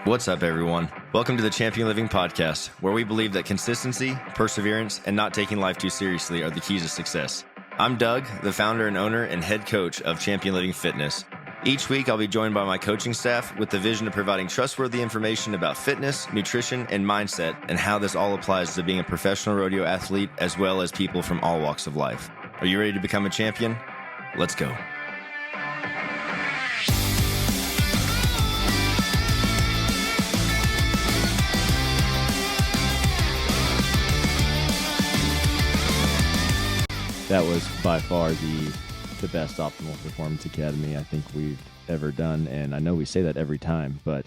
What's up, everyone? Welcome to the Champion Living Podcast, where we believe that consistency, perseverance, and not taking life too seriously are the keys to success. I'm Doug, the founder and owner and head coach of Champion Living Fitness. Each week, I'll be joined by my coaching staff with the vision of providing trustworthy information about fitness, nutrition, and mindset, and how this all applies to being a professional rodeo athlete, as well as people from all walks of life. Are you ready to become a champion? Let's go. That was by far the best optimal performance academy I think we've ever done, and I know we say that every time, but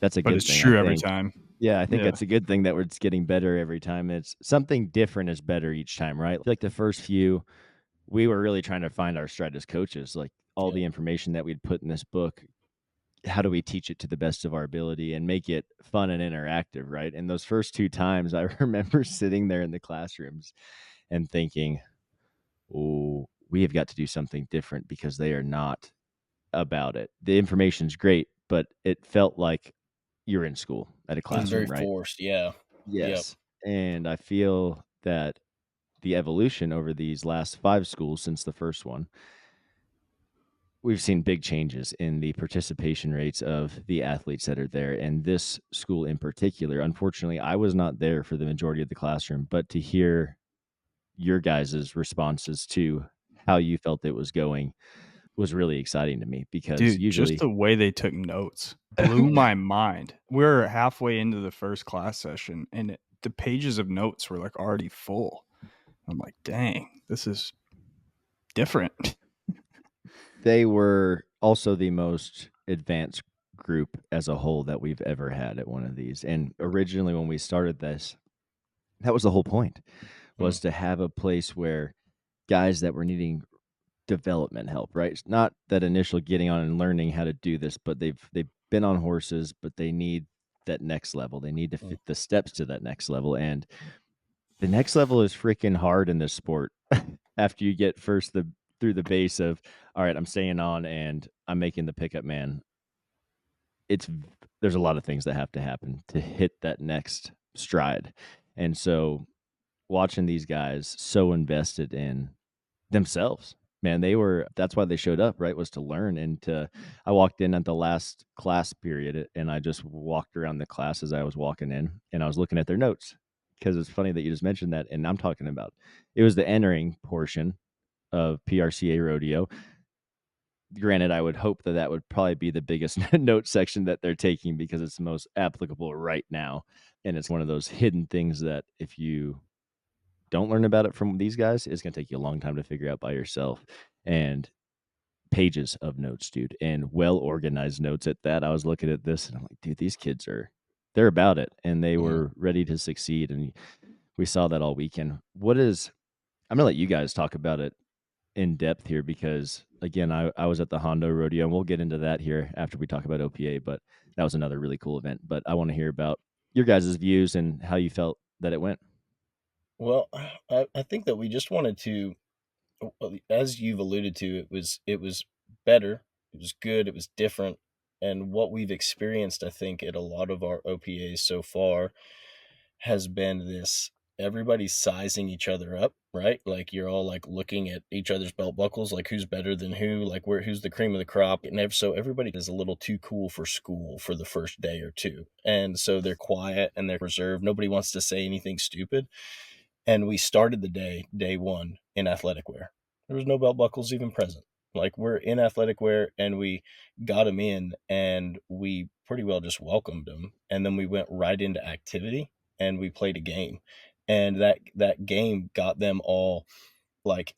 that's a good thing. But it's true every time. Yeah, I think that's a good thing that it's getting better every time. It's something different is better each time, right? Like the first few, we were really trying to find our stride as coaches, like all the information that we'd put in this book. How do we teach it to the best of our ability and make it fun and interactive, right? And those first two times, I remember sitting there in the classrooms and thinking, oh, we have got to do something different because they are not about it. The information's great, but it felt like you're in school at a classroom, It's very forced, yeah. Yes. Yep. And I feel that the evolution over these last 5 schools since the first one, we've seen big changes in the participation rates of the athletes that are there. And this school in particular, unfortunately, I was not there for the majority of the classroom, but to hear your guys' responses to how you felt it was going was really exciting to me, because usually just the way they took notes blew my mind. We're halfway into the first class session and the pages of notes were like already full. I'm like, dang, this is different. They were also the most advanced group as a whole that we've ever had at one of these. And originally when we started this, that was the whole point, was to have a place where guys that were needing development help, right? It's not that initial getting on and learning how to do this, but they've been on horses, but they need that next level. They need to fit the steps to that next level. And the next level is freaking hard in this sport. After you get first through the base of, all right, I'm staying on and I'm making the pickup man. There's a lot of things that have to happen to hit that next stride. And so watching these guys so invested in themselves, man, that's why they showed up, right? Was to learn. And I walked in at the last class period and I just walked around the class as I was walking in and I was looking at their notes, because it's funny that you just mentioned that. And I'm talking about, it was the entering portion of PRCA Rodeo. Granted, I would hope that would probably be the biggest note section that they're taking, because it's the most applicable right now. And it's one of those hidden things that if you don't learn about it from these guys, it's going to take you a long time to figure out by yourself. And pages of notes, dude, and well-organized notes at that. I was looking at this and I'm like, dude, these kids they're about it, and they were ready to succeed. And we saw that all weekend. I'm going to let you guys talk about it in depth here, because again, I was at the Hondo Rodeo, and we'll get into that here after we talk about OPA, but that was another really cool event. But I want to hear about your guys' views and how you felt that it went. Well, I think that we just wanted to, as you've alluded to, it was better, it was good, it was different. And what we've experienced, I think, at a lot of our OPAs so far has been this: everybody's sizing each other up, right? Like you're all like looking at each other's belt buckles, like who's better than who, like who's the cream of the crop. And so everybody is a little too cool for school for the first day or two. And so they're quiet and they're reserved. Nobody wants to say anything stupid. And we started the day one, in athletic wear. There was no belt buckles even present. Like, we're in athletic wear, and we got them in, and we pretty well just welcomed them. And then we went right into activity, and we played a game. And that game got them all like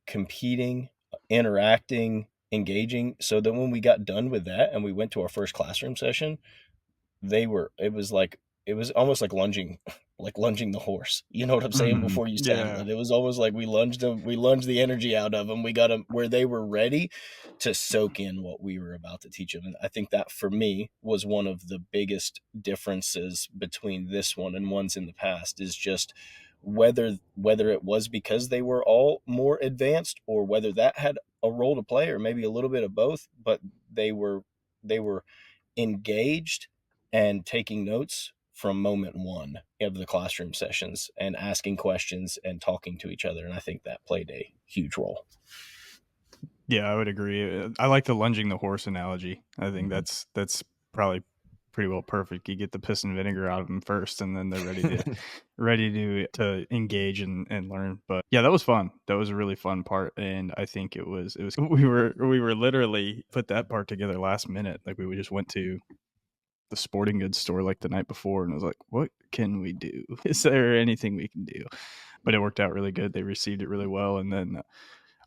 competing, interacting, engaging. So that when we got done with that and we went to our first classroom session, it was almost like lunging the horse. You know what I'm saying? Before you saddle it. It was almost like we lunged the energy out of them. We got them where they were ready to soak in what we were about to teach them. And I think that for me was one of the biggest differences between this one and ones in the past, is just whether it was because they were all more advanced, or whether that had a role to play, or maybe a little bit of both, but they were engaged and taking notes from moment one of the classroom sessions and asking questions and talking to each other. And I think that played a huge role. Yeah, I would agree. I like the lunging the horse analogy. I think that's probably pretty well perfect. You get the piss and vinegar out of them first, and then they're ready to engage and learn. But yeah, that was fun. That was a really fun part, and I think it was we were literally put that part together last minute. Like we just went to the sporting goods store like the night before, and I was like, what can we do? Is there anything we can do? But it worked out really good. They received it really well, and then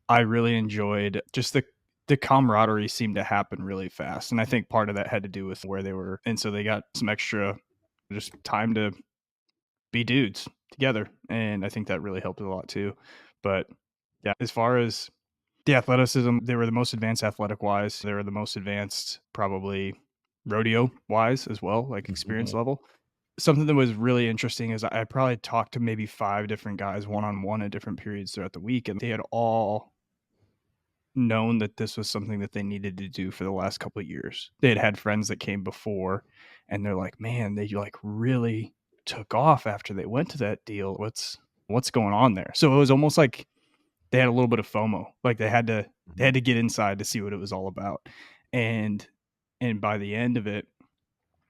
I really enjoyed just the camaraderie seemed to happen really fast. And I think part of that had to do with where they were. And so they got some extra just time to be dudes together. And I think that really helped a lot too. But yeah, as far as the athleticism, they were the most advanced athletic wise. They were the most advanced, probably rodeo wise as well, like experience level. Something that was really interesting is I probably talked to maybe 5 different guys one-on-one at different periods throughout the week, and they had all known that this was something that they needed to do for the last couple of years. They had friends that came before, and they're like, man, they like really took off after they went to that deal. What's going on there? So it was almost like they had a little bit of FOMO. Like they had to get inside to see what it was all about. And by the end of it,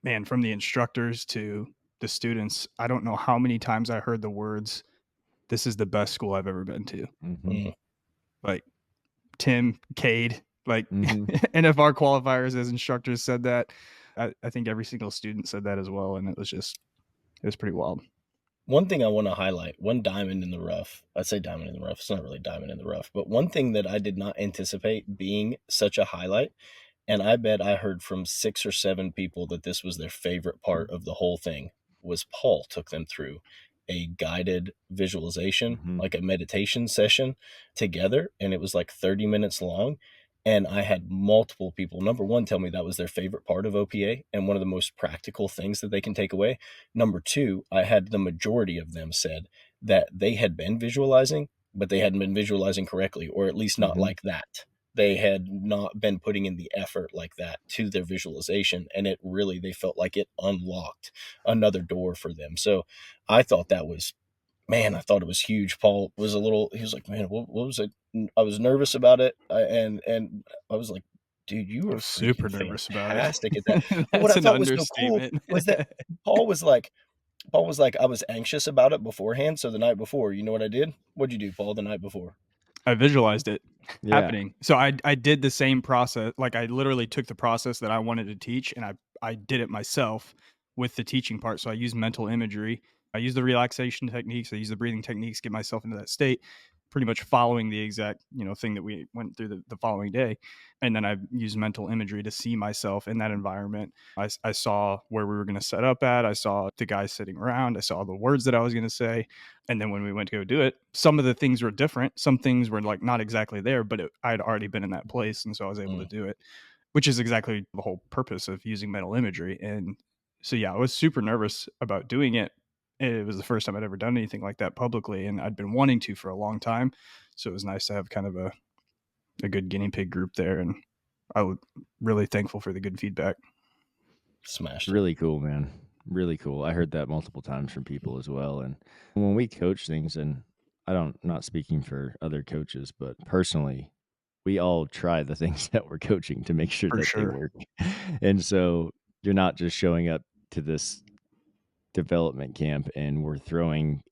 man, from the instructors to the students, I don't know how many times I heard the words, "This is the best school I've ever been to." Like Tim, Cade, like NFR qualifiers as instructors said that. I think every single student said that as well, and it was pretty wild. One thing I want to highlight, one diamond in the rough. I'd say diamond in the rough. It's not really diamond in the rough, but one thing that I did not anticipate being such a highlight, and I bet I heard from 6 or 7 people that this was their favorite part of the whole thing, was Paul took them through a guided visualization, like a meditation session together. And it was like 30 minutes long. And I had multiple people, number one, tell me that was their favorite part of OPA and one of the most practical things that they can take away. Number two, I had the majority of them said that they had been visualizing, but they hadn't been visualizing correctly, or at least not like that. They had not been putting in the effort like that to their visualization. And it really, they felt like it unlocked another door for them. So I thought that was, man, I thought it was huge. Paul was he was like, man, what was it? I was nervous about it. And I was like, dude, you were super nervous fantastic about it. at that. But what I thought was so cool was that Paul was like, I was anxious about it beforehand. So the night before, you know what I did? What'd you do, Paul, the night before? I visualized it happening. So I did the same process. Like I literally took the process that I wanted to teach and I did it myself with the teaching part. So I used mental imagery. I used the relaxation techniques. I used the breathing techniques, get myself into that state, pretty much following the exact, thing that we went through the following day. And then I used mental imagery to see myself in that environment. I saw where we were going to set up at. I saw the guys sitting around. I saw the words that I was going to say. And then when we went to go do it, some of the things were different. Some things were like not exactly there, but I had already been in that place. And so I was able to do it, which is exactly the whole purpose of using mental imagery. And so, yeah, I was super nervous about doing it. It was the first time I'd ever done anything like that publicly, and I'd been wanting to for a long time. So it was nice to have kind of a good guinea pig group there, and I was really thankful for the good feedback. Smashed. Really cool, man. Really cool. I heard that multiple times from people as well. And when we coach things, and not speaking for other coaches, but personally, we all try the things that we're coaching to make sure they work. And so you're not just showing up to this development camp and we're throwing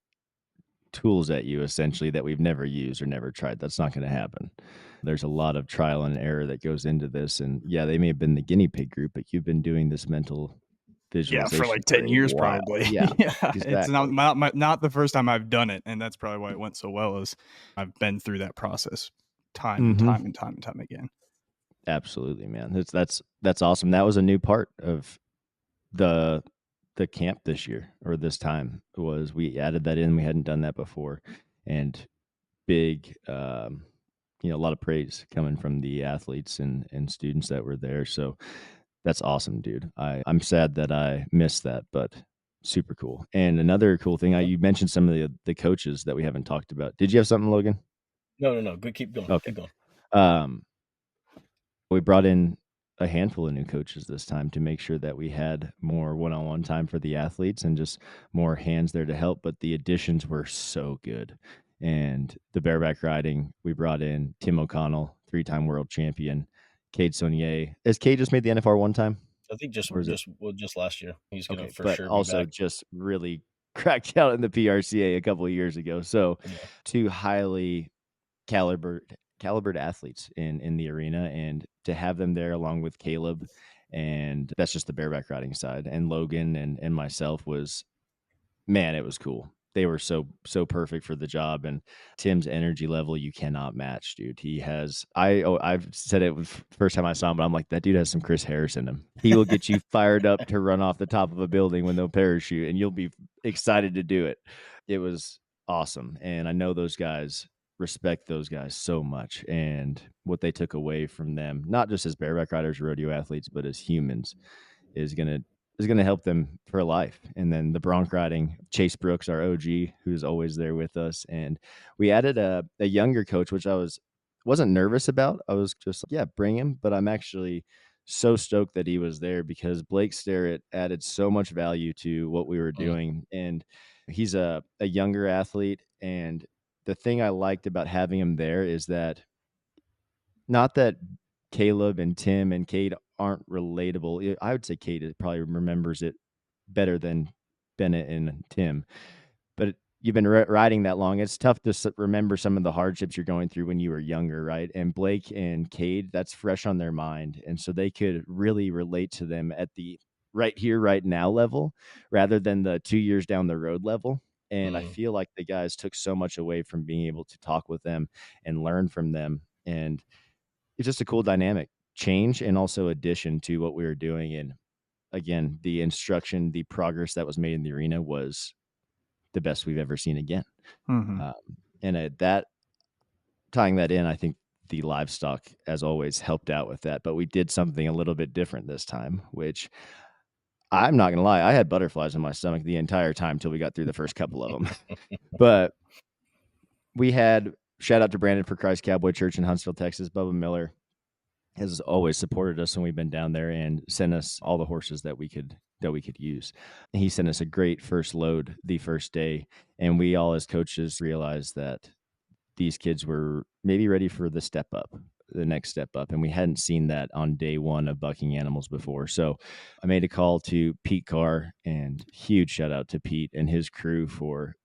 tools at you essentially that we've never used or never tried. That's not going to happen. There's a lot of trial and error that goes into this. And yeah, they may have been the guinea pig group, but you've been doing this mental visualization for like 10 years probably. Yeah, exactly. It's not the first time I've done it, and that's probably why it went so well. Is I've been through that process time and time again. Absolutely, man. That's awesome. That was a new part of the camp this year, or this time, was we added that in. We hadn't done that before, and big a lot of praise coming from the athletes and students that were there. So that's awesome, dude. I'm sad that I missed that, but super cool. And another cool thing, you mentioned some of the coaches that we haven't talked about. Did you have something, Logan? No. Good. Keep going. Okay. Keep going. We brought in a handful of new coaches this time to make sure that we had more one-on-one time for the athletes and just more hands there to help. But the additions were so good. And the bareback riding, we brought in Tim O'Connell, 3-time world champion, Cade Saunier. Has Cade just made the NFR one time? I think just Or is it? just last year. He's going to Okay, for but sure be also back. just really cracked out in the PRCA a couple of years ago. So Yeah. 2 highly calibered athletes in the arena, and to have them there along with Caleb, and that's just the bareback riding side, and Logan and myself was, man, it was cool. They were so perfect for the job, and Tim's energy level you cannot match, dude. He has I've said it first time I saw him, but I'm like, that dude has some Chris Harris in him. He will get you fired up to run off the top of a building with no parachute, and you'll be excited to do it. It was awesome, and I know those guys respect those guys so much, and what they took away from them, not just as bareback riders, rodeo athletes, but as humans, is gonna help them for life. And then the bronc riding, Chase Brooks, our OG, who's always there with us, and we added a younger coach, which I wasn't nervous about. I was just like, yeah, bring him. But I'm actually so stoked that he was there because Blake Starrett added so much value to what we were doing, and he's a younger athlete. And the thing I liked about having him there is that, not that Caleb and Tim and Cade aren't relatable. I would say Cade probably remembers it better than Bennett and Tim. But you've been riding that long. It's tough to remember some of the hardships you're going through when you were younger, right? And Blake and Cade, that's fresh on their mind. And so they could really relate to them at the right here, right now level, rather than the 2 years down the road level. And I feel like the guys took so much away from being able to talk with them and learn from them. And it's just a cool dynamic change and also addition to what we were doing. And again, the instruction, the progress that was made in the arena was the best we've ever seen again. Mhm. And that, tying that in, I think the livestock, as always, helped out with that. But we did something a little bit different this time, which I'm not going to lie, I had butterflies in my stomach the entire time till we got through the first couple of them. But we had, shout out to Brandon for Christ Cowboy Church in Huntsville, Texas. Bubba Miller has always supported us when we've been down there and sent us all the horses that we could use. He sent us a great first load the first day, and we all as coaches realized that these kids were maybe ready for the next step up, and we hadn't seen that on day one of bucking animals before. So I made a call to Pete Carr, and huge shout out to Pete and his crew for,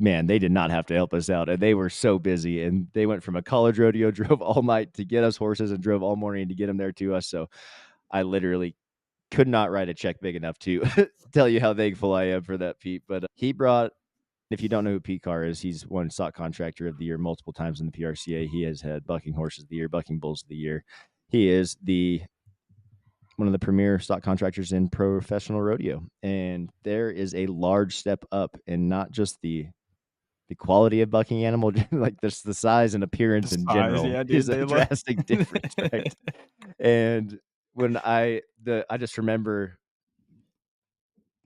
man, they did not have to help us out, and they were so busy, and they went from a college rodeo, drove all night to get us horses, and drove all morning to get them there to us. So I literally could not write a check big enough to tell you how thankful I am for that, Pete. But he brought, if you don't know who Pete Carr is, he's won stock contractor of the year multiple times in the PRCA. He has had bucking horses of the year, bucking bulls of the year. He is one of the premier stock contractors in professional rodeo, and there is a large step up in not just the quality of bucking animal, like the size and appearance in general, yeah, dude, is a they look drastic difference, right? And when I just remember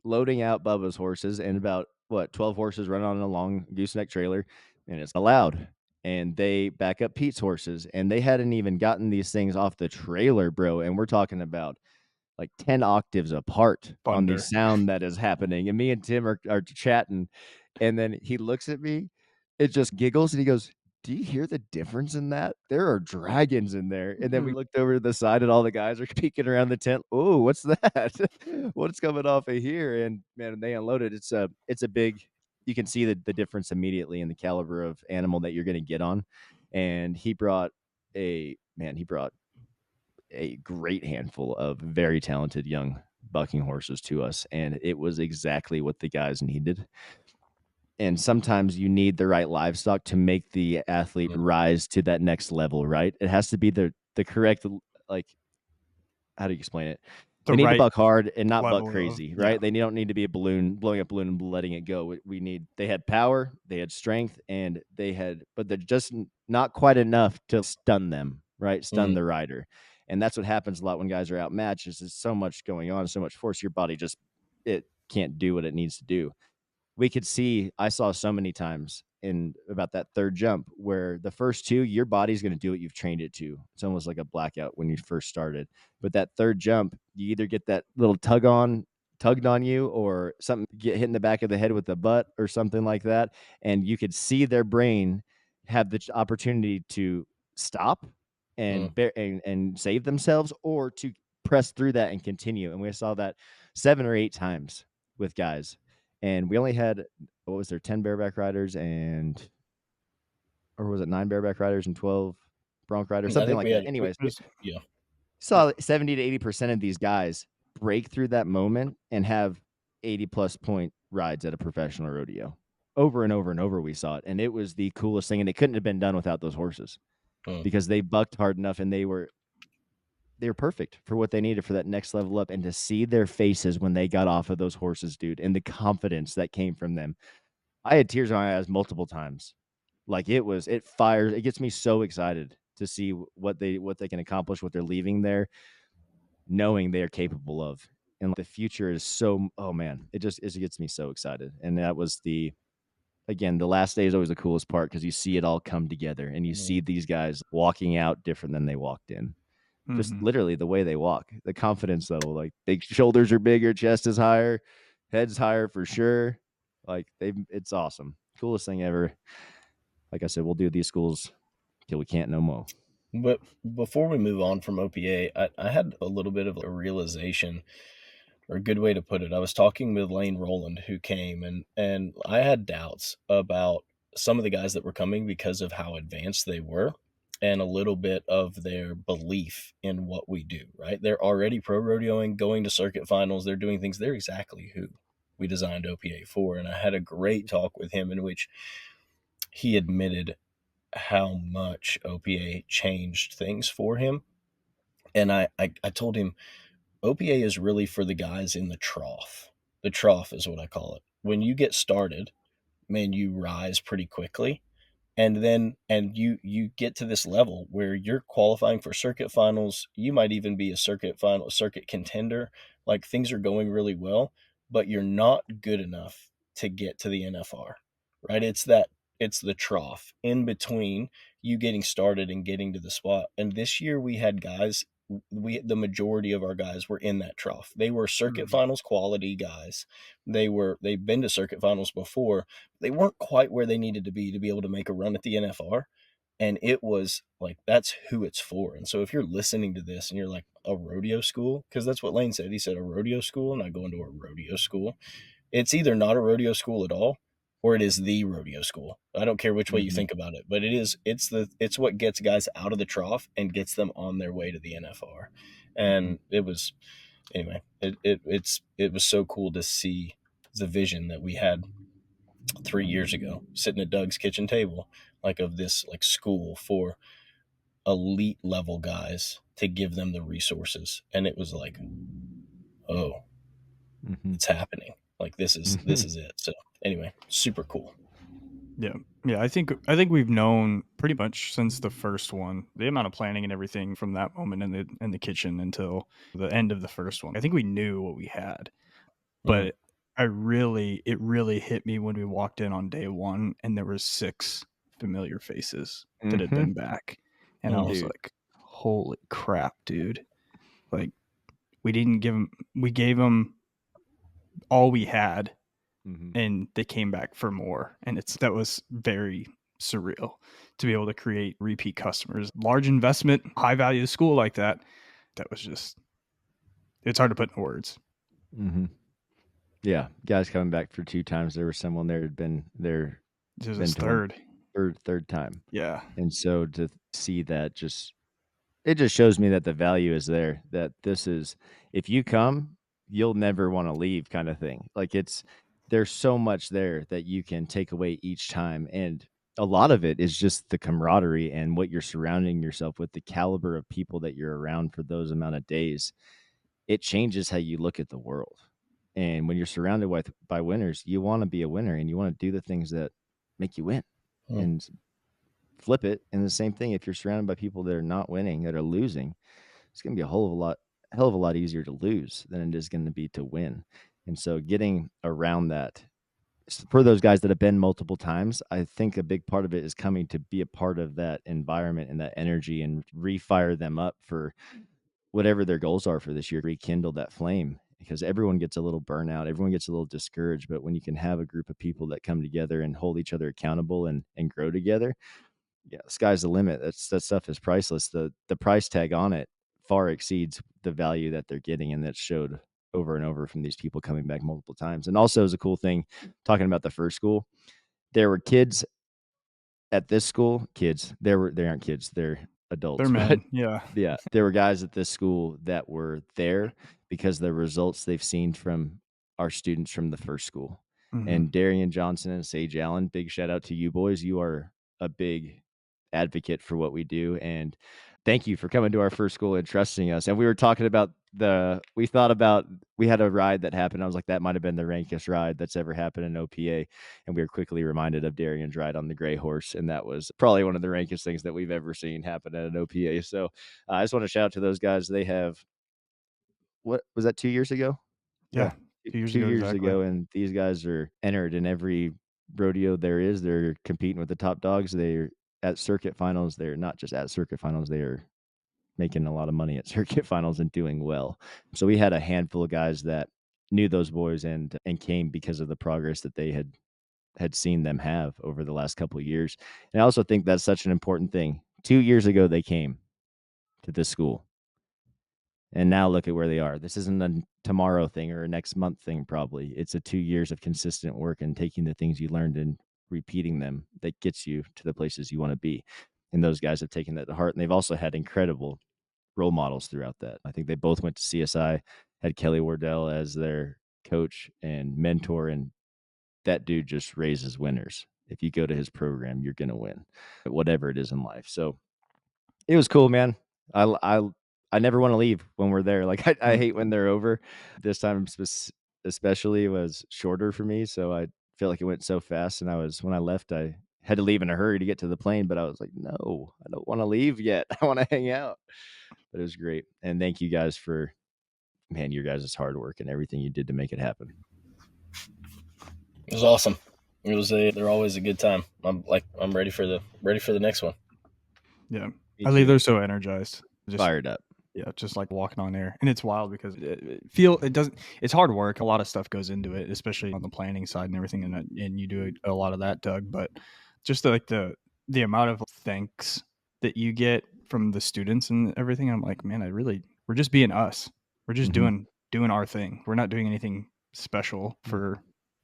loading out Bubba's horses, and about 12 horses run on a long gooseneck trailer, and it's allowed. And they back up Pete's horses, and they hadn't even gotten these things off the trailer, bro. And we're talking about like 10 octaves apart on the thunder. sound that is happening. And me and Tim are chatting, and then he looks at me, it just giggles, and he goes, "Do you hear the difference in that? There are dragons in there." And then we looked over to the side, and all the guys are peeking around the tent. Oh, what's that? What's coming off of here? And man, when they unloaded, it's a big, you can see the difference immediately in the caliber of animal that you're going to get on. And he brought a great handful of very talented young bucking horses to us, and it was exactly what the guys needed. And sometimes you need the right livestock to make the athlete rise to that next level, right? It has to be the correct, like, how do you explain it? They need to buck hard and not buck crazy, right? They don't need to be a balloon, blowing up balloon and letting it go. They had power, they had strength, and but they're just not quite enough to stun them, right? Stun the rider. And that's what happens a lot when guys are outmatched. Is there's so much going on, so much force. Your body it can't do what it needs to do. we could see, I saw so many times in about that third jump where the first two, your body's going to do what you've trained it to. It's almost like a blackout when you first started. But that third jump, you either get that little tugged on you, or something get hit in the back of the head with the butt or something like that. And you could see their brain have the opportunity to stop and and save themselves, or to press through that and continue. And we saw that 7 or 8 times with guys. And we only had, what was there, 10 bareback riders or was it 9 bareback riders and 12 bronc riders, I something think like we that. had, Anyways, yeah. saw 70 to 80% of these guys break through that moment and have 80+ point rides at a professional rodeo. Over and over and over, we saw it. And it was the coolest thing. And it couldn't have been done without those horses, because they bucked hard enough, and they were perfect for what they needed for that next level up. And to see their faces when they got off of those horses, dude, and the confidence that came from them, I had tears in my eyes multiple times. Like, it fires. It gets me so excited to see what they can accomplish, what they're leaving there, knowing they are capable of. And the future is so, oh man, it gets me so excited. And that was again, the last day is always the coolest part, because you see it all come together, and you see these guys walking out different than they walked in. Just literally the way they walk, the confidence level, like big shoulders are bigger, chest is higher, head's higher for sure. Like, it's awesome. Coolest thing ever. Like I said, we'll do these schools till we can't no more. But before we move on from OPA, I had a little bit of a realization, or a good way to put it. I was talking with Lane Rowland, who came, and I had doubts about some of the guys that were coming because of how advanced they were, and a little bit of their belief in what we do, right? They're already pro rodeoing, going to circuit finals. They're doing things. They're exactly who we designed OPA for. And I had a great talk with him in which he admitted how much OPA changed things for him. And I told him, OPA is really for the guys in the trough. The trough is what I call it. When you get started, man, you rise pretty quickly. And you get to this level where you're qualifying for circuit finals. You might even be a circuit contender. Like, things are going really well, but you're not good enough to get to the NFR, right? It's the trough in between you getting started and getting to the spot. And this year we had guys, the majority of our guys were in that trough. They were circuit finals quality guys. They've been to circuit finals before. They weren't quite where they needed to be able to make a run at the NFR. And it was like, that's who it's for. And so if you're listening to this and you're like, a rodeo school, because that's what Lane said. He said a rodeo school, not going to a rodeo school. It's either not a rodeo school at all, or it is the rodeo school. I don't care which way you think about it, but it's what gets guys out of the trough and gets them on their way to the NFR. And it was, anyway, it was so cool to see the vision that we had 3 years ago, sitting at Doug's kitchen table, like, of this like school for elite level guys, to give them the resources. And it was like, oh, it's happening. Like, this is it. So anyway, super cool. Yeah. I think we've known pretty much since the first one, the amount of planning and everything from that moment in the kitchen until the end of the first one. I think we knew what we had, but it really hit me when we walked in on day one and there were 6 familiar faces that had been back, and I was like, holy crap, dude! Like, we gave them all we had, and they came back for more. And that was very surreal to be able to create repeat customers, large investment, high value school like that. That was just, it's hard to put in words. Yeah, guys coming back for 2 times. There was someone there had been there. This was his third time. Yeah. And so to see that, it just shows me that the value is there, that this is, if you come, you'll never want to leave, kind of thing. Like, there's so much there that you can take away each time. And a lot of it is just the camaraderie and what you're surrounding yourself with, the caliber of people that you're around for those amount of days. It changes how you look at the world. And when you're surrounded by winners, you want to be a winner, and you want to do the things that make you win and flip it. And the same thing, if you're surrounded by people that are not winning, that are losing, it's going to be a hell of a lot easier to lose than it is going to be to win. And so getting around that for those guys that have been multiple times, I think a big part of it is coming to be a part of that environment and that energy and refire them up for whatever their goals are for this year, rekindle that flame, because everyone gets a little burnout, everyone gets a little discouraged. But when you can have a group of people that come together and hold each other accountable and grow together, yeah, sky's the limit. That stuff is priceless. The price tag on it far exceeds the value that they're getting, and that showed over and over from these people coming back multiple times. And also, is a cool thing talking about the first school. There were kids at this school. They aren't kids. They're adults. They're But men. Yeah. yeah, there were guys at this school that were there because the results they've seen from our students from the first school. Mhm. And Darian Johnson and Sage Allen, big shout out to you boys. You are a big advocate for what we do, and thank you for coming to our first school and trusting us. And we were talking about we had a ride that happened. I was like, that might have been the rankest ride that's ever happened in OPA. And we were quickly reminded of Darian's ride on the gray horse. And that was probably one of the rankest things that we've ever seen happen at an OPA. So I just want to shout out to those guys. They have, what was that, 2 years ago? Yeah. 2 years Two ago, years exactly. ago. And these guys are entered in every rodeo there is. They're competing with the top dogs. They're at circuit finals. They're not just at circuit finals. They are making a lot of money at circuit finals and doing well. So we had a handful of guys that knew those boys and came because of the progress that they had seen them have over the last couple of years. And I also think that's such an important thing. 2 years ago they came to this school. And now look at where they are. This isn't a tomorrow thing or a next month thing, probably. It's a 2 years of consistent work and taking the things you learned and repeating them that gets you to the places you want to be. And those guys have taken that to heart. And they've also had incredible role models throughout that. I think they both went to CSI, had Kelly Wardell as their coach and mentor, and that dude just raises winners. If you go to his program, you're going to win, whatever it is in life. So it was cool, man. I never want to leave when we're there. Like I hate when they're over. This time especially was shorter for me, so I feel like it went so fast. And when I left, I had to leave in a hurry to get to the plane, but I was like, no, I don't want to leave yet. I want to hang out. But it was great. And thank you guys for, man, your guys' hard work and everything you did to make it happen. It was awesome. They're always a good time. I'm ready for the next one. Yeah. Me I leave too. there so energized. Just Fired up. Yeah, just like walking on air. And it's wild because it's hard work. A lot of stuff goes into it, especially on the planning side and everything. And you do a lot of that, Doug. But just the amount of thanks that you get from the students and everything, I'm like, man, we're just being us. We're just doing our thing. We're not doing anything special for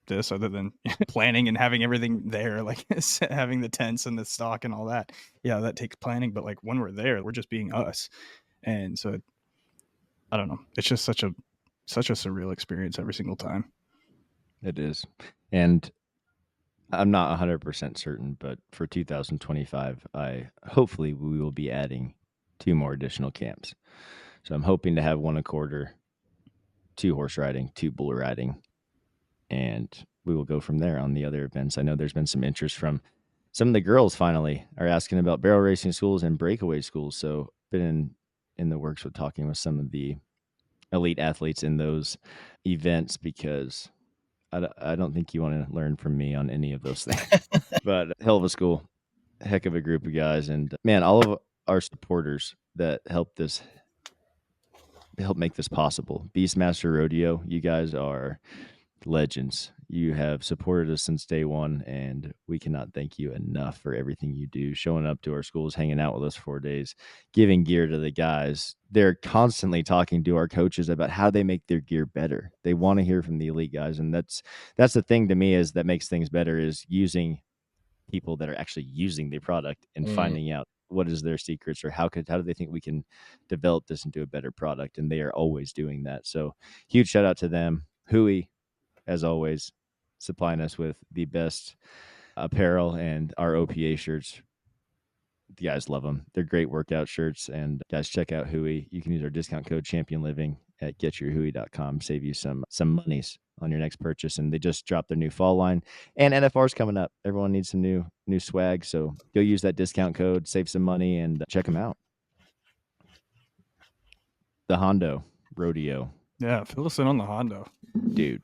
this other than planning and having everything there, like having the tents and the stock and all that. Yeah, that takes planning. But like when we're there, we're just being us. And so I don't know. It's just such a surreal experience every single time. It is. And I'm not 100% certain, but for 2025, hopefully we will be adding 2 more additional camps. So I'm hoping to have 1 a quarter, 2 horse riding, 2 bull riding, and we will go from there on the other events. I know there's been some interest from some of the girls finally are asking about barrel racing schools and breakaway schools. So been in the works with talking with some of the elite athletes in those events, because I don't think you want to learn from me on any of those things. But hell of a school, heck of a group of guys, and man, all of our supporters that help make this possible. Beastmaster Rodeo, you guys are legends. You have supported us since day one, and we cannot thank you enough for everything you do, showing up to our schools, hanging out with us 4 days, giving gear to the guys. They're constantly talking to our coaches about how they make their gear better. They want to hear from the elite guys, and that's the thing to me is that makes things better, is using people that are actually using the product and finding out what is their secrets, or how do they think we can develop this into a better product. And they are always doing that. So huge shout out to them. Hui, as always, supplying us with the best apparel and our OPA shirts. The guys love them. They're great workout shirts. And guys, check out Hui. You can use our discount code Champion Living at getyourhui.com. Save you some monies on your next purchase. And they just dropped their new fall line, and NFR's coming up. Everyone needs some new swag. So go use that discount code, save some money, and check them out. The Hondo Rodeo. Yeah, fill us in on the Hondo. Dude,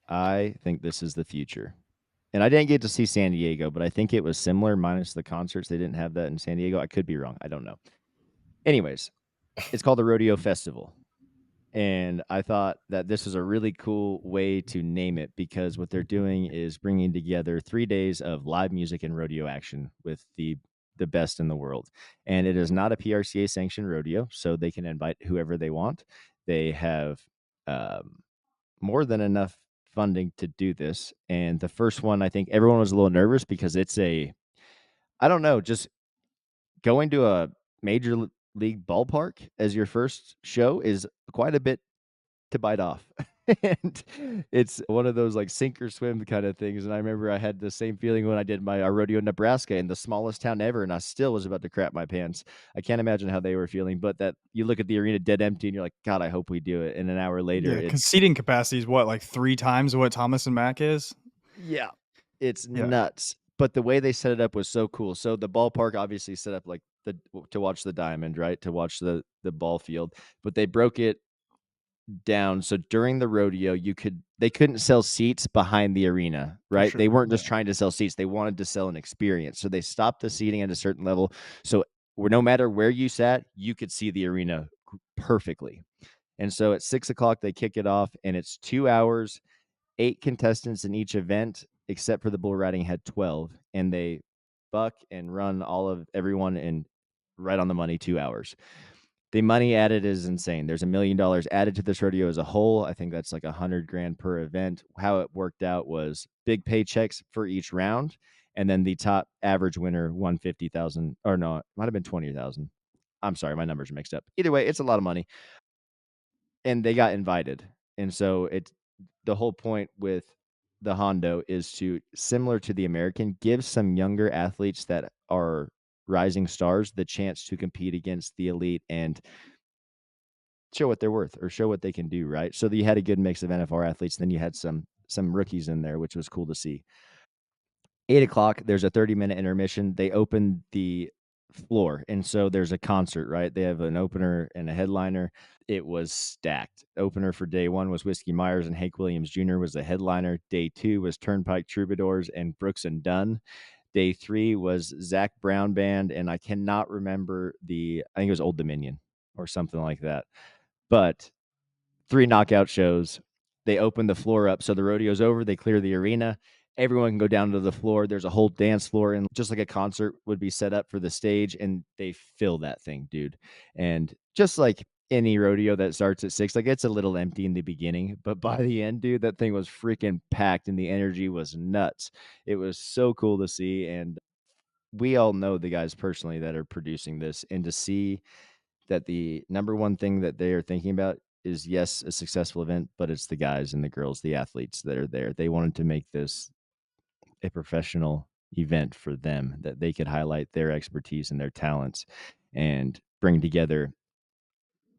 I think this is the future. And I didn't get to see San Diego, but I think it was similar minus the concerts. They didn't have that in San Diego. I could be wrong. I don't know. Anyways, it's called the Rodeo Festival. And I thought that this was a really cool way to name it because what they're doing is bringing together 3 days of live music and rodeo action with the best in the world. And it is not a PRCA sanctioned rodeo, so they can invite whoever they want. They have um, more than enough funding to do this. And the first one, I think everyone was a little nervous because I don't know, just going to a league ballpark as your first show is quite a bit to bite off. And it's one of those like sink or swim kind of things. And I remember I had the same feeling when I did my rodeo in Nebraska in the smallest town ever, and I still was about to crap my pants. I can't imagine how they were feeling, but that you look at the arena dead empty and you're like, God, I hope we do it. And an hour later, Yeah, because it's seating capacity is what, like 3 times what Thomas and Mack is? yeah, it's Yeah. nuts. But the way they set it up was so cool. So the ballpark obviously set up like to watch the diamond, right? To watch the ball field, but they broke it down. So during the rodeo, they couldn't sell seats behind the arena, right? sure, They weren't just yeah. trying to sell seats. They wanted to sell an experience. So they stopped the seating at a certain level. So no matter where you sat, you could see the arena perfectly. And so at 6 o'clock, they kick it off, and it's 2 hours, 8 contestants in each event, except for the bull riding had 12. And they buck and run all of everyone in right on the money 2 hours. The money added is insane. There's $1 million added to this rodeo as a whole. I think that's like $100,000 per event. How it worked out was big paychecks for each round, and then the top average winner won 50,000, or no, it might have been 20,000. I'm sorry, my numbers are mixed up. Either way, it's a lot of money, and they got invited, and so it's the whole point with the Hondo is to, similar to the American, give some younger athletes that are rising stars the chance to compete against the elite and show what they're worth or show what they can do, right? So you had a good mix of NFR athletes, then you had some rookies in there, which was cool to see. 8 o'clock, there's a 30-minute intermission. They open the floor, and so there's a concert, right? They have an opener and a headliner. It was stacked. Opener for day one was Whiskey Myers, and Hank Williams Jr. was the headliner. Day two was Turnpike Troubadours and Brooks and Dunn. Day three was Zach Brown Band, and I cannot remember I think it was Old Dominion or something like that. But 3 knockout shows. They open the floor up. So the rodeo's over. They clear the arena. Everyone can go down to the floor. There's a whole dance floor, and just like a concert would be set up for the stage, and they fill that thing, dude. And just like any rodeo that starts at 6, like it's a little empty in the beginning, but by the end, dude, that thing was freaking packed, and the energy was nuts. It was so cool to see, and we all know the guys personally that are producing this, and to see that the number one thing that they are thinking about is, yes, a successful event, but it's the guys and the girls, the athletes that are there. They wanted to make this a professional event for them, that they could highlight their expertise and their talents and bring together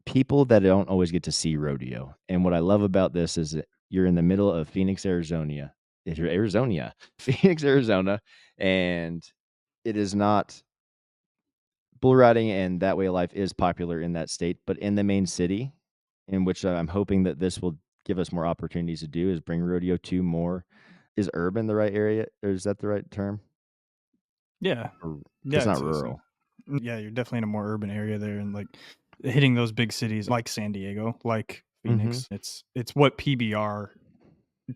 people that don't always get to see rodeo. And what I love about this is that you're in the middle of Phoenix, Arizona. If you're Arizona, Phoenix, Arizona, and it is not bull riding, and that way of life is popular in that state, but in the main city, in which I'm hoping that this will give us more opportunities to do, is bring rodeo to more. Is urban the right area, or is that the right term? Yeah. Or Yeah, it's I'd not say so. rural. Yeah, you're definitely in a more urban area there, and like hitting those big cities like San Diego, like Phoenix. It's what PBR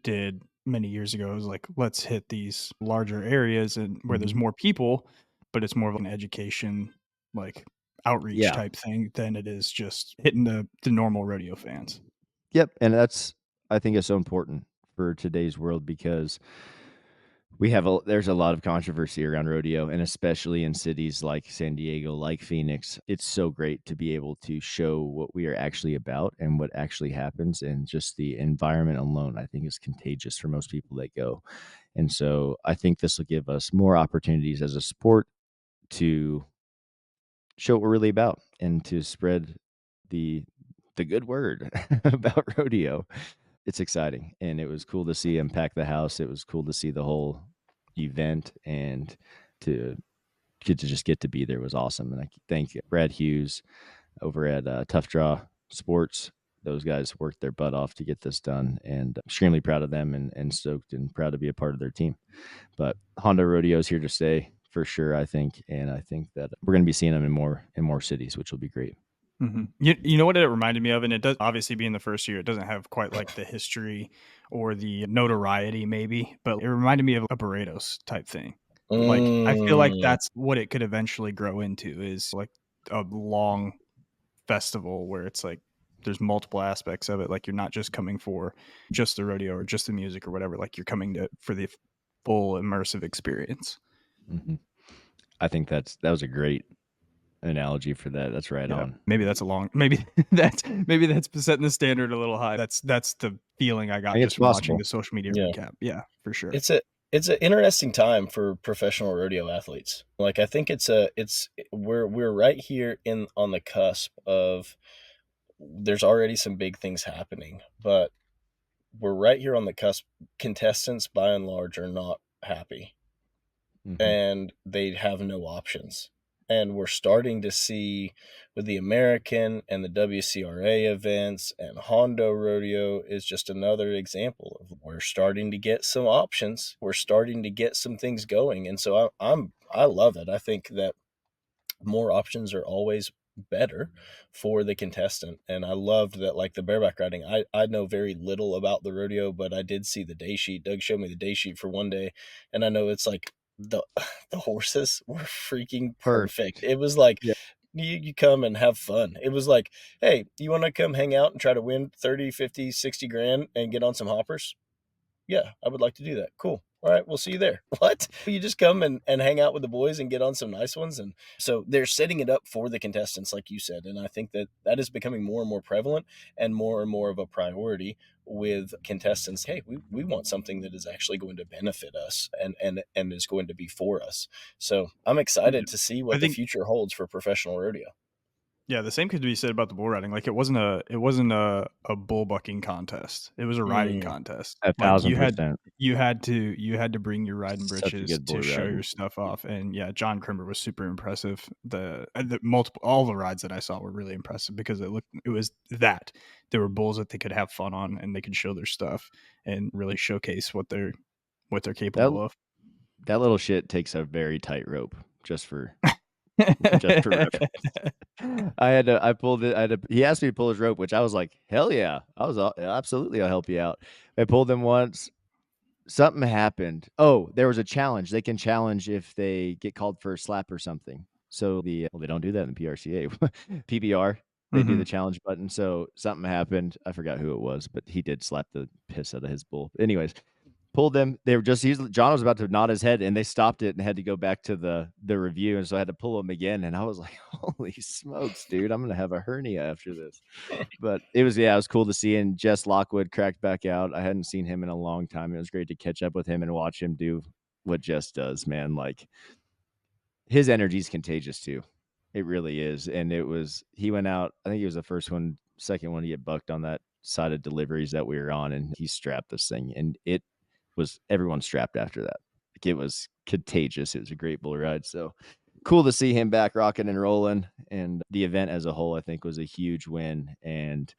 did many years ago. It was like, let's hit these larger areas and where there's more people, but it's more of an education, like outreach Yeah. type thing than it is just hitting the normal rodeo fans. Yep, and I think it's so important for today's world because there's a lot of controversy around rodeo, and especially in cities like San Diego, like Phoenix. It's so great to be able to show what we are actually about and what actually happens, and just the environment alone, I think, is contagious for most people that go. And so I think this will give us more opportunities as a sport to show what we're really about and to spread the good word about rodeo. It's exciting, and it was cool to see him pack the house. It was cool to see the whole event, and to get to be there was awesome. And I thank Brad Hughes over at Tough Draw Sports those guys worked their butt off to get this done, and extremely proud of them and stoked and proud to be a part of their team. But Hondo Rodeo is here to stay for sure, I think, and I think that we're going to be seeing them in more cities, which will be great. Mm-hmm. You know what it reminded me of, and it does obviously being the first year, it doesn't have quite like the history or the notoriety maybe, but it reminded me of a Barretos type thing. Like I feel like that's what it could eventually grow into, is like a long festival where it's like there's multiple aspects of it. Like you're not just coming for just the rodeo or just the music or whatever. Like you're coming for the full immersive experience. Mm-hmm. I think that was a great analogy for that. That's right on. Maybe that's maybe that's setting the standard a little high. That's the feeling I got just from watching the social media recap. Yeah, for sure. It's an interesting time for professional rodeo athletes. Like I think we're right here on the cusp of, there's already some big things happening, but we're right here on the cusp. Contestants by and large are not happy. Mm-hmm. And they have no options. And we're starting to see with the American and the WCRA events, and Hondo Rodeo is just another example of, we're starting to get some options. We're starting to get some things going. And so I love it. I think that more options are always better for the contestant. And I loved that, like the bareback riding, I know very little about the rodeo, but I did see the day sheet. Doug showed me the day sheet for one day, and I know it's like the horses were freaking perfect. It was like, you come and have fun. It was like, hey, you want to come hang out and try to win 30, 50, 60 grand and get on some hoppers? Yeah, I would like to do that. Cool. All right, we'll see you there. What? You just come and hang out with the boys and get on some nice ones. And so they're setting it up for the contestants, like you said. And I think that is becoming more and more prevalent and more of a priority with contestants. Hey, we want something that is actually going to benefit us and is going to be for us. So I'm excited to see what the future holds for professional rodeo. Yeah, the same could be said about the bull riding. Like it wasn't a bull bucking contest. It was a riding contest. 1,000%. You had to bring your riding breeches to show your stuff off. And yeah, John Crimber was super impressive. All the rides that I saw were really impressive because there were bulls that they could have fun on and they could show their stuff and really showcase what they're capable of. That little shit takes a very tight rope just for reference. He asked me to pull his rope, which I was like, hell yeah. Absolutely, I'll help you out. I pulled him once. Something happened. Oh, there was a challenge. They can challenge if they get called for a slap or something. So they don't do that in the PRCA. PBR, they do the challenge button. So something happened. I forgot who it was, but he did slap the piss out of his bull. Anyways, pulled them. They were John was about to nod his head and they stopped it and had to go back to the review. And so I had to pull him again. And I was like, holy smokes, dude, I'm going to have a hernia after this. But it was cool to see. And Jess Lockwood cracked back out. I hadn't seen him in a long time. It was great to catch up with him and watch him do what Jess does, man. Like his energy is contagious too. It really is. And he went out, I think he was the second one to get bucked on that side of deliveries that we were on. And he strapped this thing and it was everyone strapped after that. Like it was contagious. It was a great bull ride. So cool to see him back rocking and rolling. And the event as a whole, I think, was a huge win. And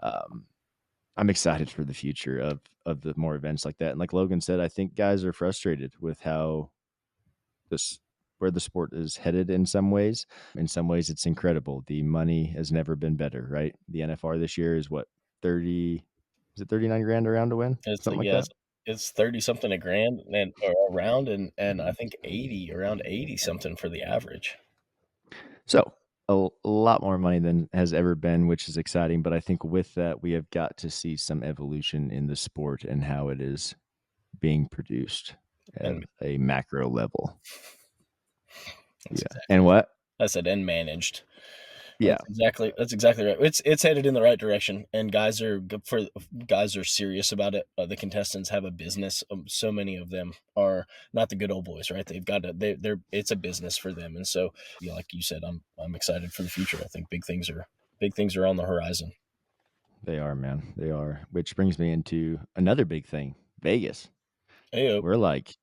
I'm excited for the future of the more events like that. And like Logan said, I think guys are frustrated with where the sport is headed in some ways. In some ways, it's incredible. The money has never been better, right? The NFR this year is what, 39 grand around to win? Something like that. It's 30 something a grand and around, and I think around 80 something for the average. So a lot more money than has ever been, which is exciting. But I think with that, we have got to see some evolution in the sport and how it is being produced at a macro level. Exactly. And what? I said, and managed. Yeah, that's exactly right. It's headed in the right direction, and guys are serious about it. The contestants have a business. So many of them are not the good old boys, right? They've got it's a business for them, and so like you said, I'm excited for the future. I think big things are on the horizon. They are, man. They are. Which brings me into another big thing, Vegas. Hey, we're like,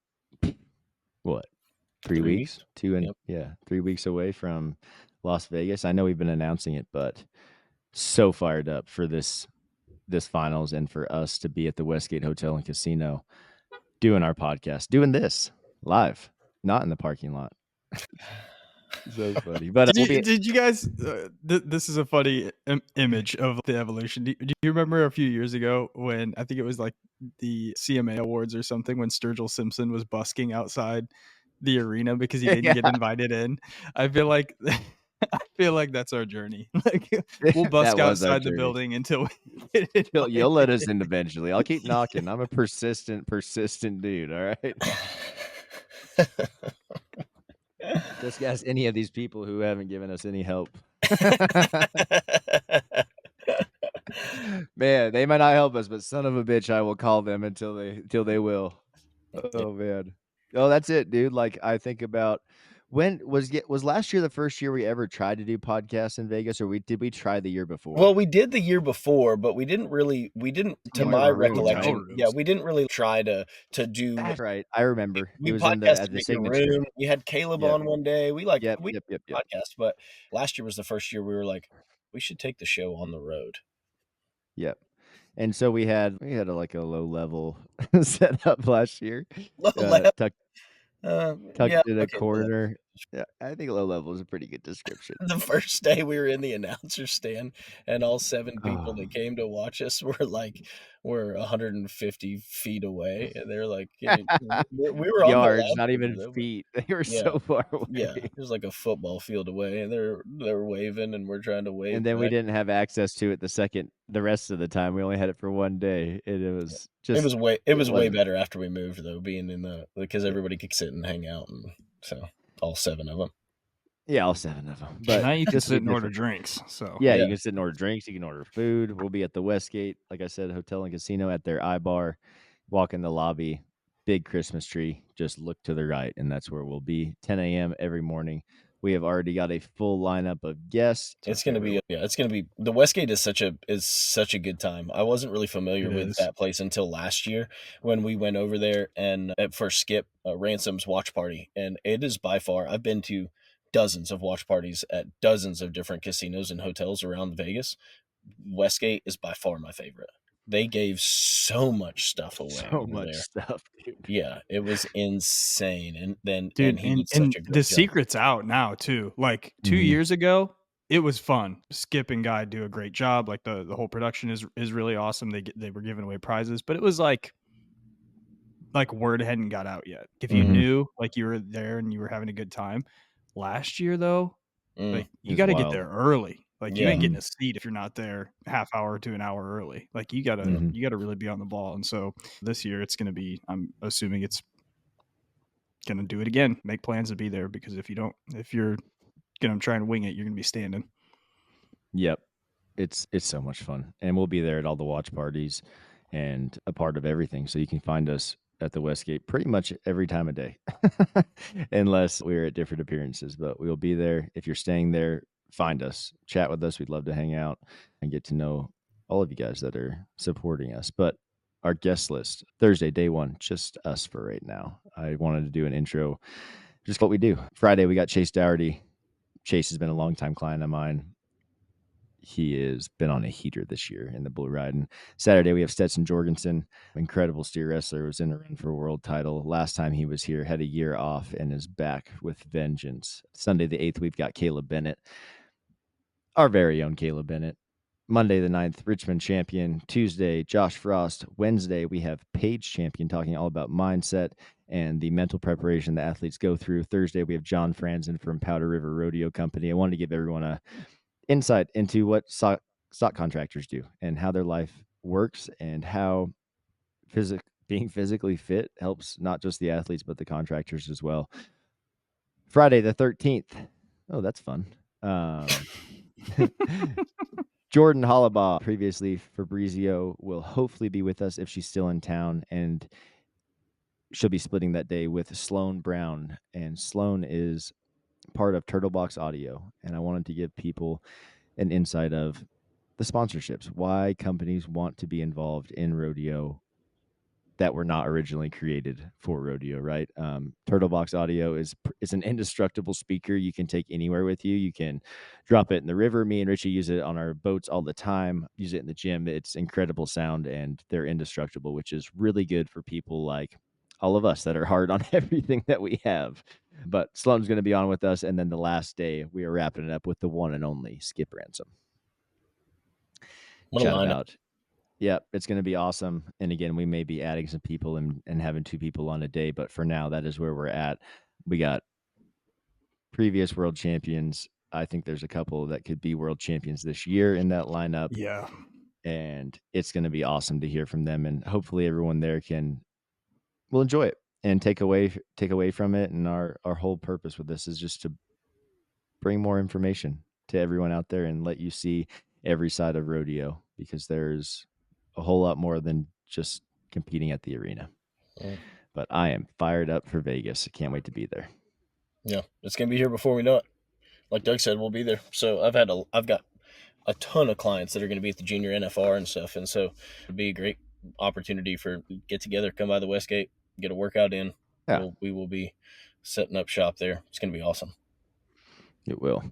what? 3 weeks? 3 weeks away from Las Vegas. I know we've been announcing it, but so fired up for this finals and for us to be at the Westgate Hotel and Casino doing our podcast, doing this live, not in the parking lot. So funny. But Did you guys? This is a funny image of the evolution. Do you remember a few years ago when I think it was like the CMA Awards or something when Sturgill Simpson was busking outside the arena because he didn't get invited in? I feel like that's our journey. Like we'll busk That was our outside the journey. building until we get You'll let us in eventually. I'll keep knocking. I'm a persistent dude. All right. Just ask any of these people who haven't given us any help. Man, they might not help us, but son of a bitch, I will call them until they will. Oh man. Oh, that's it, dude. Like I think about when was last year the first year we ever tried to do podcasts in Vegas, or did we try the year before? Well, we did the year before, but we didn't, to my recollection, we didn't really try to do. That's right. I remember. We it was podcasted at the your Signature room. We had Caleb on one day. We podcast, but last year was the first year we were like, we should take the show on the road. Yep. And so we had a low level setup last year. Tucked in a corner. Yeah, I think low level is a pretty good description. The first day we were in the announcer stand, and all 7 people that came to watch us were 150 feet away, and they're like, we were yards, on not even feet. They were so far away. Yeah, it was like a football field away, and they're waving, and we're trying to wave. And then we didn't have access to it the rest of the time. We only had it for one day, and it was just it was way better after we moved, though, being in because everybody could sit and hang out, and so all 7 of them. Yeah, all 7 of them. But now you can sit and order drinks. So yeah, you can sit and order drinks. You can order food. We'll be at the Westgate, like I said, Hotel and Casino at their iBar. Walk in the lobby, big Christmas tree. Just look to the right, and that's where we'll be. 10 a.m. every morning. We have already got a full lineup of guests. It's gonna be the Westgate is such a good time. I wasn't really familiar with that place until last year when we went over there and for Skip Ransom's watch party, and it is by far, I've been to dozens of watch parties at dozens of different casinos and hotels around Vegas. Westgate is by far my favorite. They gave so much stuff away. So much stuff, dude. Yeah, it was insane. And then, dude, and the secret's out now too. Like 2 years ago, it was fun. Skip and Guy do a great job. Like the whole production is really awesome. They were giving away prizes, but it was like word hadn't got out yet. If you knew, like you were there and you were having a good time. Last year though, like you got to get there early. Like you ain't getting a seat if you're not there half hour to an hour early. Like you gotta really be on the ball. And so this year it's gonna be, I'm assuming it's gonna do it again. Make plans to be there, because if you're gonna try and wing it, you're gonna be standing. Yep. It's so much fun. And we'll be there at all the watch parties and a part of everything. So you can find us at the Westgate pretty much every time of day, unless we're at different appearances. But we'll be there. If you're staying there, find us, chat with us. We'd love to hang out and get to know all of you guys that are supporting us. But our guest list, Thursday, day 1, just us for right now. I wanted to do an intro, just what we do. Friday, we got Chase Dougherty. Chase has been a longtime client of mine. He has been on a heater this year in the Blue Ride. And Saturday, we have Stetson Jorgensen, incredible steer wrestler, was in the run for a world title. Last time he was here, had a year off, and is back with vengeance. Sunday, the 8th, we've got Caleb Bennett, our very own Caleb Bennett. Monday, the 9th, Richmond champion. Tuesday, Josh Frost. Wednesday, we have Paige champion talking all about mindset and the mental preparation the athletes go through. Thursday, we have John Franzen from Powder River Rodeo Company. I wanted to give everyone a insight into what stock contractors do and how their life works, and how being physically fit helps not just the athletes but the contractors as well. Friday the 13th. Oh, that's fun. Jordan Hollabaugh, previously Fabrizio, will hopefully be with us if she's still in town, and she'll be splitting that day with Sloan Brown. And Sloan is part of Turtlebox Audio, and I wanted to give people an insight of the sponsorships, why companies want to be involved in rodeo, that were not originally created for rodeo, right? Turtle Box Audio is an indestructible speaker you can take anywhere with you. You can drop it in the river. Me and Richie use it on our boats all the time, use it in the gym. It's incredible sound, and they're indestructible, which is really good for people like all of us that are hard on everything that we have. But Sloan's going to be on with us, and then the last day we are wrapping it up with the one and only Skip Ransom. What a Chat lineup. about. Yep, it's going to be awesome. And again, we may be adding some people and having 2 people on a day, but for now, that is where we're at. We got previous world champions. I think there's a couple that could be world champions this year in that lineup. Yeah. And it's going to be awesome to hear from them. And hopefully everyone there will enjoy it and take away from it. And our whole purpose with this is just to bring more information to everyone out there and let you see every side of rodeo, because there's a whole lot more than just competing at the arena. But I am fired up for Vegas. I can't wait to be there. Yeah, it's gonna be here before we know it. Like Doug said, we'll be there. So I've got a ton of clients that are going to be at the junior NFR and stuff, and so it'd be a great opportunity for get together, come by the Westgate, get a workout in. Yeah. We will be setting up shop there. It's going to be awesome. It will.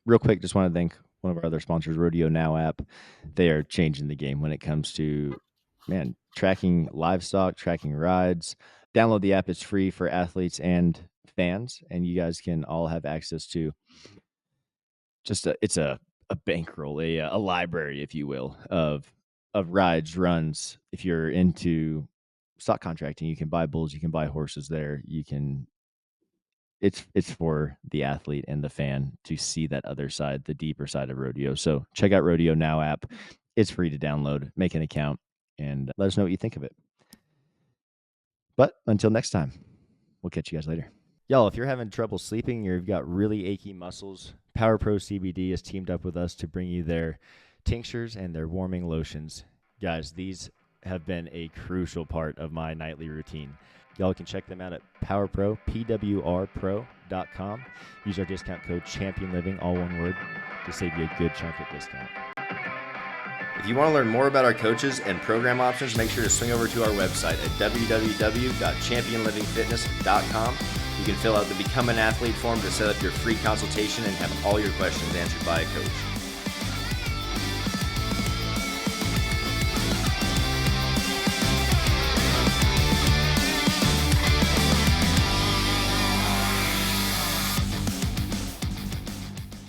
Real quick, just want to thank one of our other sponsors, Rodeo Now app. They are changing the game when it comes to, tracking livestock, tracking rides. Download the app. It's free for athletes and fans, and you guys can all have access to it's a bankroll, a library, if you will, of rides, runs. If you're into stock contracting, you can buy bulls, you can buy horses there. It's for the athlete and the fan to see that other side, the deeper side of rodeo. So check out Rodeo Now app. It's free to download, make an account, and let us know what you think of it. But until next time, we'll catch you guys later. Y'all, if you're having trouble sleeping or you've got really achy muscles, Power Pro CBD has teamed up with us to bring you their tinctures and their warming lotions. Guys, these have been a crucial part of my nightly routine. Y'all can check them out at PowerPro, PWRPro.com. Use our discount code ChampionLiving, all one word, to save you a good chunk of discount. If you want to learn more about our coaches and program options, make sure to swing over to our website at www.championlivingfitness.com. You can fill out the Become an Athlete form to set up your free consultation and have all your questions answered by a coach.